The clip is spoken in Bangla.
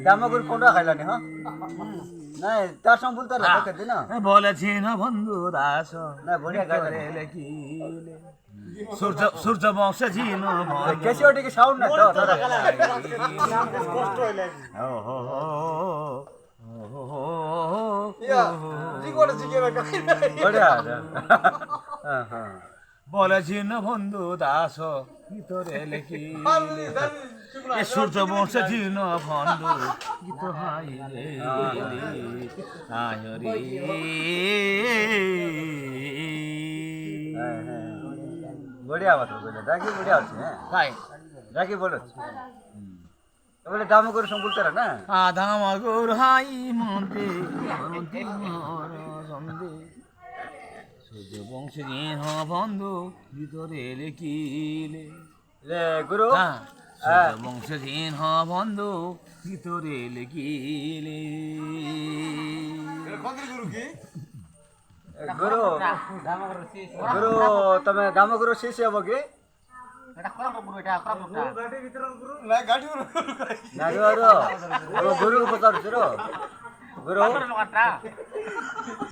দামগুর কোনটা খাইলানি হ্যাঁ নাই তার সঙ্গে বলতে লাগে না বলেছি না বন্ধু দাস না বড়িয়া গাইলে লিখিলে সূর্য সূর্য বংশে জিন কেসি ওটিকে সাউন্ড না তো কষ্ট হইলে বড়িয়া হ্যাঁ হ্যাঁ বলেছি না বন্ধু দাস ভিতরে লিখিলে সূর্য বংশে জিন বন্ধু গীত হাইলে আয়রে বড়িয়া বাত বলে ডাকি বড়িয়া আছে হ্যাঁ তাই ডাকি বলো বলে দামগুর সঙ্গে বলতে না আধা মগুর হাই মন্তে সন্ধে সূর্য বংশে জিন বন্ধু ভিতরে লিখিলে রে গুরু সূর্য বংশে জিন বন্ধু ভিতরে লিখিলে গুরু গুরু তুমি দামগুর শিষ্য হব কি না গুরু গুরু পচারুছ গুরু